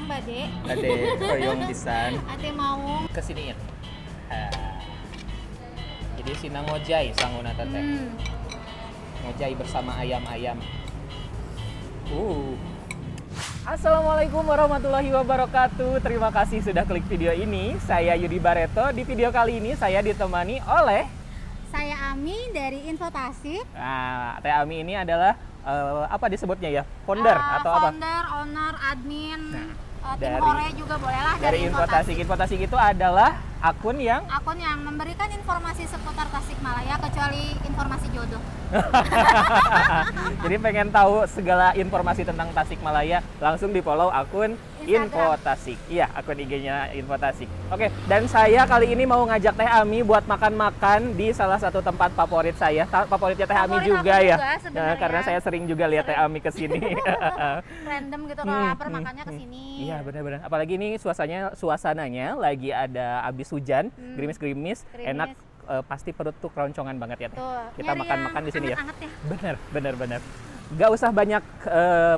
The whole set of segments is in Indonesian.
bade. Bade hoyong pisan. Ate mau. Kesiniin. Jadi sina ngojay sanguna teteh. Ngojay bersama ayam-ayam. Assalamualaikum warahmatullahi wabarakatuh. Terima kasih sudah klik video ini. Saya Yudi Bareto. Di video kali ini saya ditemani oleh Saya Ami dari Info Tasik. Nah, Teh Ami ini adalah apa disebutnya ya? Founder atau apa? Founder, owner, admin, tim dari- Hore juga bolehlah Dari Info Tasik. Info Tasik itu adalah akun yang Akun yang memberikan informasi seputar Tasikmalaya kecuali informasi jodoh. jadi pengen tahu segala informasi tentang Tasikmalaya, langsung di follow akun Instagram. Info Tasik. Iya, akun IG-nya Info Tasik. Oke, dan saya kali ini mau ngajak Teh Ami buat makan-makan di salah satu tempat favorit saya. Favoritnya Teh Ami Favorit juga aku ya. juga sebenarnya. Karena saya sering juga lihat Teh Ami ke sini. Random gitu kalau lapar makannya ke sini. Iya, benar-benar. Apalagi ini suasananya lagi ada abis hujan, gerimis-gerimis, enak. Pasti perut tuh keroncongan banget ya Teh. Tuh, Kita nyari makan-makan yang di sini ya. anget-anget Bener. Gak usah banyak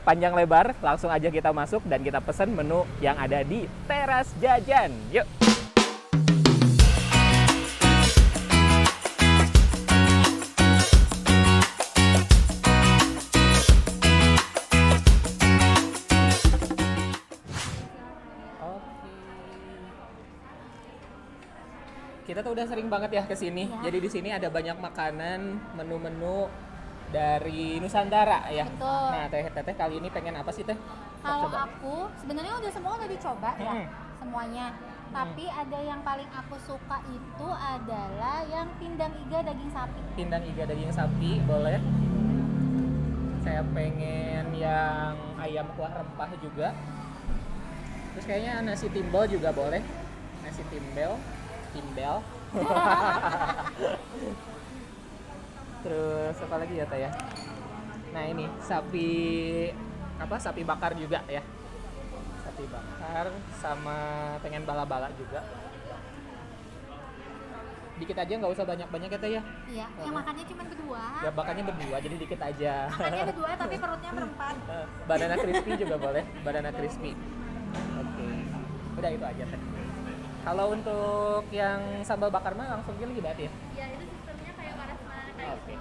panjang lebar, langsung aja kita masuk dan kita pesen menu yang ada di teras jajan. Yuk. Kita tuh udah sering banget ya ke sini. Ya. Jadi di sini ada banyak makanan, menu-menu dari Nusantara ya. Betul. Nah, Teteh kali ini pengen apa sih Teh? Kalau Coba. aku sebenarnya udah dicoba ya Mm-mm. semuanya. Tapi ada yang paling aku suka itu adalah yang pindang iga daging sapi. Pindang iga daging sapi boleh. Saya pengen yang ayam kuah rempah juga. Terus kayaknya nasi timbel juga boleh. Nasi timbel. Terus apa lagi ya Teh ya? Nah ini sapi bakar juga ya. Sapi bakar sama pengen bala-bala juga. Dikit aja, nggak usah banyak-banyak ya Teh ya. Iya, yang makannya cuma berdua. Ya makannya berdua jadi dikit aja. Makannya berdua tapi perutnya berempat. Banana crispy juga boleh, banana crispy. Oke. Udah itu aja Teh. Kalau untuk yang sambal bakar mah langsung gini berarti ya? Iya, itu sistemnya kayak waras mana kayak Oke.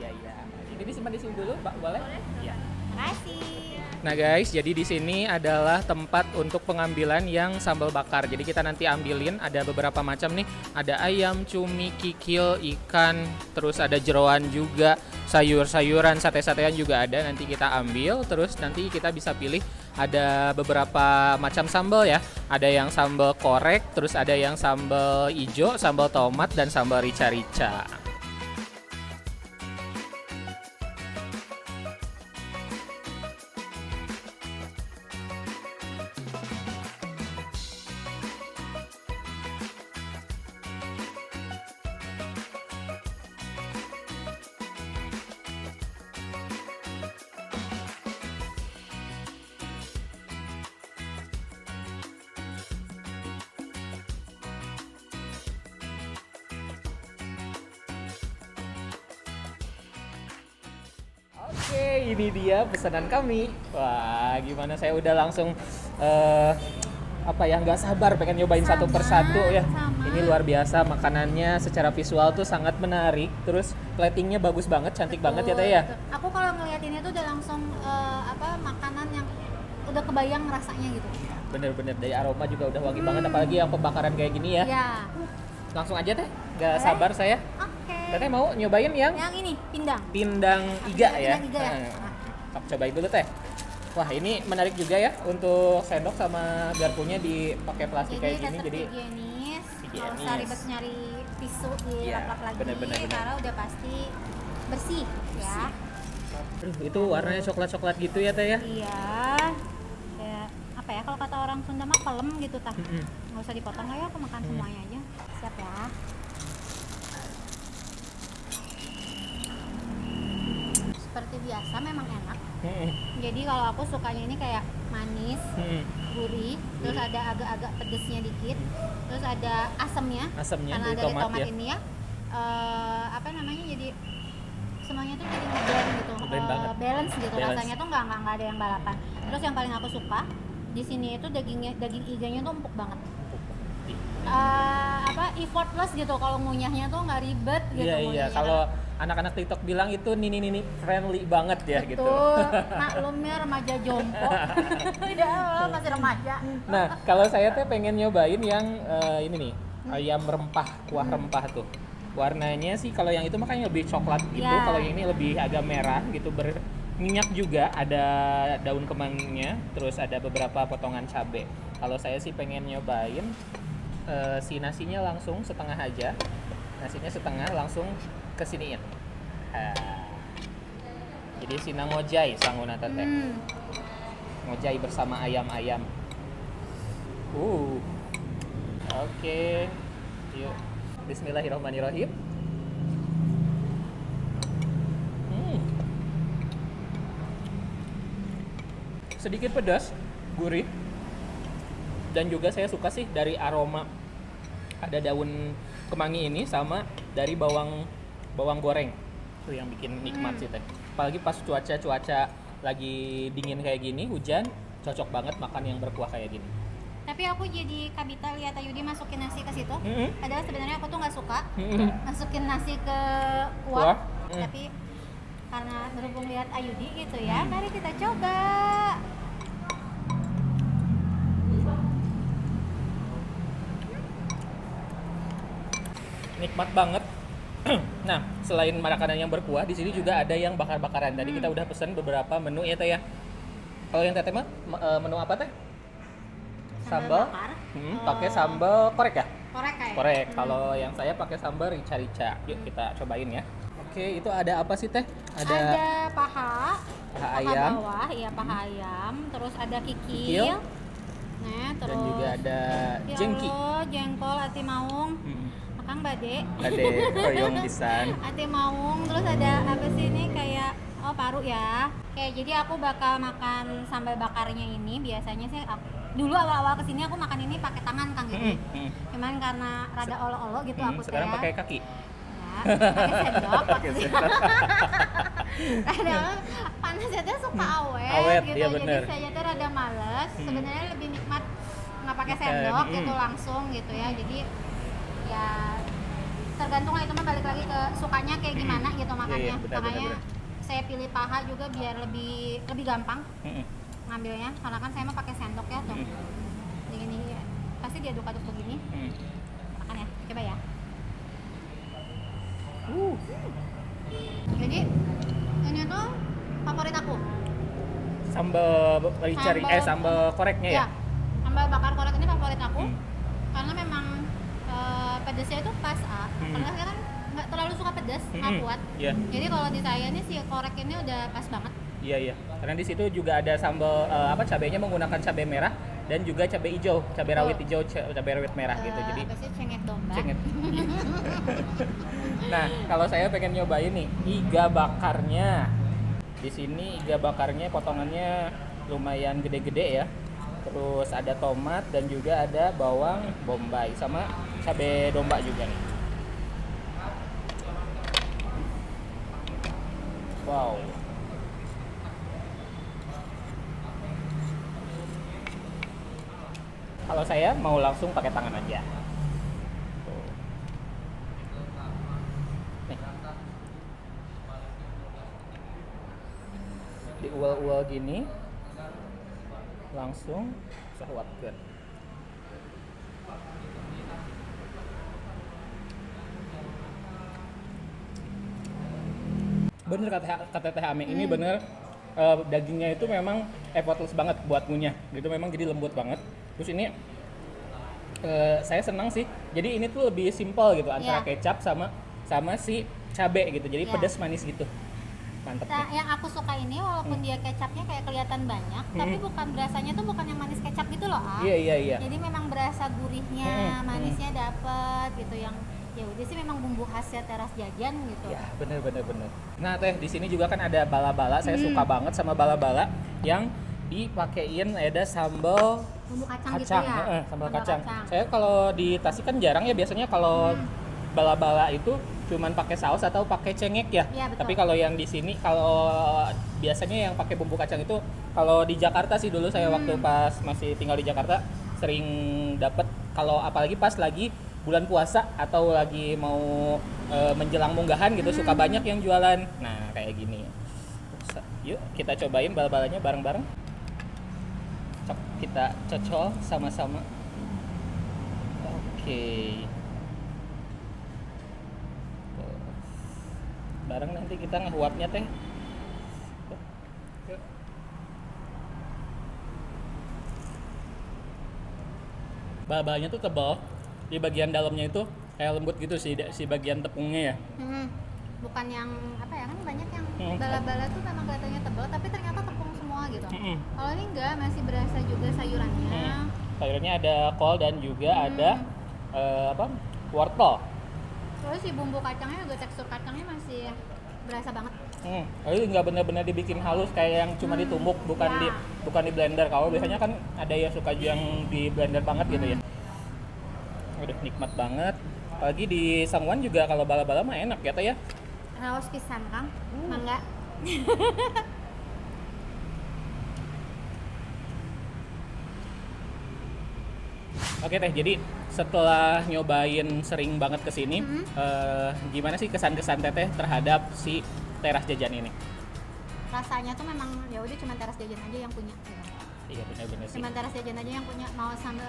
Iya. Ini disimpan di sini dulu, Pak, boleh? Iya. Makasih. Nah guys, jadi di sini adalah tempat untuk pengambilan yang sambal bakar. Jadi kita nanti ambilin ada beberapa macam nih. Ada ayam, cumi, kikil, ikan, terus ada jeroan juga, sayur-sayuran, sate-satean juga ada. Nanti kita ambil, terus nanti kita bisa pilih. Ada beberapa macam sambal ya. Ada yang sambal korek, terus ada yang sambal ijo, sambal tomat, dan sambal rica-rica. Oke, ini dia pesanan kami. Wah, gimana saya udah langsung nggak sabar pengen nyobain satu persatu ya. sama. Ini luar biasa makanannya secara visual tuh sangat menarik. Terus platingnya bagus banget, cantik banget ya Teh ya. Betul. Aku kalau ngeliat ini tuh udah langsung makanan yang udah kebayang rasanya gitu. Bener-bener dari aroma juga udah wangi banget, apalagi yang pembakaran kayak gini ya. Iya. Langsung aja Teh, nggak Boleh. sabar saya. Oke. Teteh mau nyobain yang Yang ini pindang. pindang iga ya. Pindang iga ya. Nah, cobain dulu Teh. Wah, ini menarik juga ya untuk sendok sama garpunya dipakai plastik kayak gini, jadi higienis. Nggak higienis. usah ribet nyari tisu di Iya, lap-lap lagi bener. karena udah pasti bersih ya. aduh, itu warnanya coklat-coklat gitu ya Teh ya. Iya. Ya, apa ya kalau kata orang Sunda mah pelem gitu tah. Nggak usah dipotong lah ya, aku makan semuanya aja. Siap ya. Seperti biasa memang enak. Jadi kalau aku sukanya ini kayak manis, gurih, terus ada agak-agak pedesnya dikit, terus ada asemnya Asemnya karena dari dari tomat tomat ya. ini ya. Jadi semuanya tuh jadi ngeblend gitu, Ngeblend banget. balance gitu, Balance. rasanya tuh nggak ada yang balapan. Terus yang paling aku suka di sini itu daging iganya tuh empuk banget. Effortless gitu kalau ngunyahnya tuh nggak ribet gitu. Iya. Kalau anak-anak TikTok bilang itu nini friendly banget ya. Betul. Gitu. Maklumnya remaja jompo. Udah masih remaja. Nah, kalau saya teh pengen nyobain yang ini nih, ayam rempah, kuah rempah tuh. Warnanya sih kalau yang itu makanya lebih coklat gitu, Ya. kalau yang ini lebih agak merah gitu, berminyak juga, ada daun kemannya, terus ada beberapa potongan cabai. Kalau saya sih pengen nyobain si nasinya langsung setengah aja, nasinya setengah langsung kesiniin. Jadi sina ngojai sanguna teh. Ngojai bersama ayam-ayam. Oke. Yuk. Bismillahirrahmanirrahim. Sedikit pedas, gurih. Dan juga saya suka sih dari aroma ada daun kemangi ini sama dari bawang goreng. Itu yang bikin nikmat sih teh. Apalagi pas cuaca lagi dingin kayak gini, hujan, cocok banget makan yang berkuah kayak gini. Tapi aku jadi kabita lihat Ayudi masukin nasi ke situ. Padahal sebenarnya aku tuh nggak suka masukin nasi ke kuah. Tapi karena berhubung lihat Ayudi gitu ya, mari kita coba. Nikmat banget. Nah, selain makanan yang berkuah, di sini juga ada yang bakar-bakaran. Tadi kita udah pesan beberapa menu ya teh ya. Kalau yang teteh mah menu apa teh? Sambal bakar. Pakai sambal korek ya? Korek kayak. Korek. Kalau yang saya pakai sambal rica-rica. Yuk kita cobain ya. Oke, itu ada apa sih teh? Ada paha ayam. Bawah, iya paha ayam. Terus ada kikil. Nah, terus dan juga ada ya jengki. Allah, jengkol, ati maung. Akang bade. Bade, hoyong pisan. Ati maung. Terus ada apa sih ini kayak paru ya. Oke, jadi aku bakal makan sambal bakarnya ini. Biasanya sih dulu awal-awal kesini aku makan ini pakai tangan Kang gitu. Cuman karena rada olo-olo gitu aku sekarang pakai kaki. Ya, pakai sendok. Kadang panasnya tuh suka awet gitu. Iya Jadi bener. saya tuh rada males. Sebenarnya lebih nikmat nggak pakai sendok gitu langsung gitu ya. Jadi ya tergantung lah, itu mah balik lagi ke sukanya kayak gimana gitu makannya. Makanya saya pilih paha juga biar lebih gampang ngambilnya, karena kan saya mah pakai sendok ya tuh. Gini pasti diaduk-aduk begini. Makan ya, coba ya. Jadi ini tuh favorit aku. Sambal koreknya ya? Sambal bakar korek ini favorit aku. Karena memang pedesnya itu pas karena saya kan nggak terlalu suka pedas, nggak kuat. Jadi kalau di saya ini si korek ini udah pas banget. Iya. Karena di situ juga ada sambal cabenya menggunakan cabai merah dan juga cabai hijau, cabai rawit hijau, cabai rawit merah gitu. Jadi apa sih, cengek domba. Nah, kalau saya pengen nyobain nih iga bakarnya. Di sini iga bakarnya potongannya lumayan gede-gede ya. Terus ada tomat dan juga ada bawang bombay sama cabai domba juga nih. Wow. Kalau saya mau langsung pakai tangan aja. Tuh. Nih. Diual-ual gini. Langsung sahwatkeun. Bener kata Teh Ame, ini bener dagingnya itu memang effortless banget buat ngunyah gitu, memang jadi lembut banget. Terus ini saya senang sih, jadi ini tuh lebih simpel gitu antara kecap sama si cabe gitu, jadi pedas manis gitu. Mantep. Nah, yang aku suka ini walaupun dia kecapnya kayak kelihatan banyak, tapi bukan berasanya tuh bukan yang manis kecap gitu loh. Iya. Jadi memang berasa gurihnya, manisnya dapet gitu, yang ya udah sih memang bumbu khasnya teras jajan gitu. Ya, bener. Nah, Teh, di sini juga kan ada bala-bala. Saya suka banget sama bala-bala yang dipakein ada sambal Bumbu kacang gitu kacang. ya. Sambal kacang. Saya kalau di Tasik kan jarang ya, biasanya kalau bala-bala itu cuman pakai saus atau pakai cengek ya. Iya, betul. Tapi kalau yang di sini, kalau biasanya yang pakai bumbu kacang itu, kalau di Jakarta sih dulu saya waktu pas masih tinggal di Jakarta sering dapat, kalau apalagi pas lagi bulan puasa atau lagi mau menjelang munggahan gitu, suka banyak yang jualan. Nah kayak gini. Yuk kita cobain bal-balannya bareng-bareng. Kita cocol sama-sama. Oke. Bareng nanti kita ngehuapnya teh. Bal-balnya tuh tebal. Di bagian dalamnya itu kayak lembut gitu sih, si bagian tepungnya ya. Bukan yang apa ya, kan banyak yang bala-bala tuh memang kelihatannya tebal tapi ternyata tepung semua gitu. Kalau ini enggak, masih berasa juga sayurannya. Sayurannya ada kol dan juga ada wortel. Terus si bumbu kacangnya juga, tekstur kacangnya masih berasa banget. Jadi nggak benar-benar dibikin halus kayak yang cuma ditumbuk, bukan di blender. Kalau biasanya kan ada yang suka yang di blender banget gitu ya. Udah nikmat banget. Apalagi di Sangwan juga kalau bala-bala mah enak ya Teh ya. Raos pisan Kang, mangga. Oke Teh, jadi setelah nyobain sering banget kesini, gimana sih kesan-kesan Teteh terhadap si teras jajan ini? Rasanya tuh memang ya udah cuma teras jajan aja yang punya. Iya benar-benar sih. Cuma teras jajan aja yang punya. Mau sambal,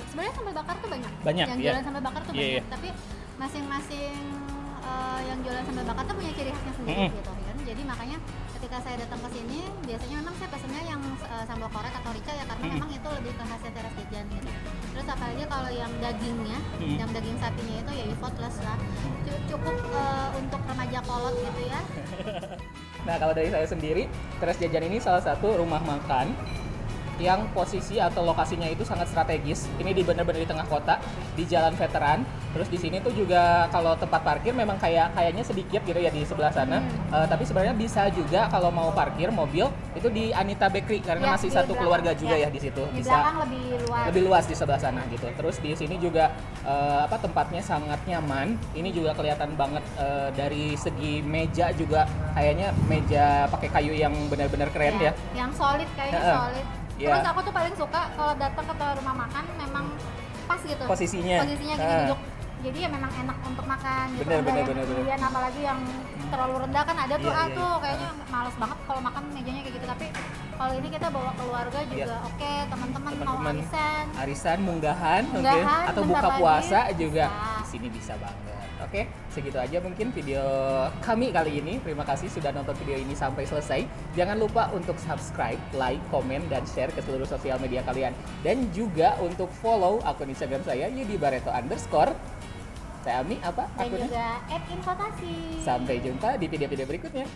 sebenarnya sambal bakar tuh banyak. Banyak yang ya. jualan sambal bakar tuh banyak. Tapi masing-masing yang jualan sambal bakar tuh punya ciri khasnya sendiri gitu kan. Jadi makanya ketika saya datang ke sini, biasanya memang saya pesennya yang sambal korek atau rica ya, karena memang itu lebih ke khasnya teras jajan gitu. Terus apalagi kalau yang dagingnya, yang daging sapinya itu ya effortless lah. Cukup untuk remaja kolot gitu ya. Nah kalau dari saya sendiri, teras jajan ini salah satu rumah makan yang posisi atau lokasinya itu sangat strategis. Ini di benar-benar di tengah kota, di Jalan Veteran. Terus di sini tuh juga kalau tempat parkir memang kayaknya sedikit gitu ya di sebelah sana. Tapi sebenarnya bisa juga kalau mau parkir mobil itu di Anita Bakery karena masih satu keluarga juga ya di situ. Di bisa belakang lebih luas di sebelah sana gitu. Terus di sini juga tempatnya sangat nyaman. Ini juga kelihatan banget dari segi meja juga, kayaknya meja pakai kayu yang benar-benar keren ya. Yang solid, kayaknya solid. Terus aku tuh paling suka kalau datang ke rumah makan memang pas gitu posisinya gini duduk, jadi ya memang enak untuk makan gitu. Bener. Kemudian apalagi yang terlalu rendah kan ada tuh tuh kayaknya males banget kalau makan mejanya kayak gitu. Tapi kalau ini kita bawa keluarga juga oke, teman-teman mau arisan munggahan atau buka puasa juga di sini bisa banget. Oke, segitu aja mungkin video kami kali ini. Terima kasih sudah nonton video ini sampai selesai. Jangan lupa untuk subscribe, like, komen, dan share ke seluruh sosial media kalian. Dan juga untuk follow akun Instagram saya @yudibareto_. Saya Ami, apa akunnya? Dan juga @infotasi. Sampai jumpa di video-video berikutnya.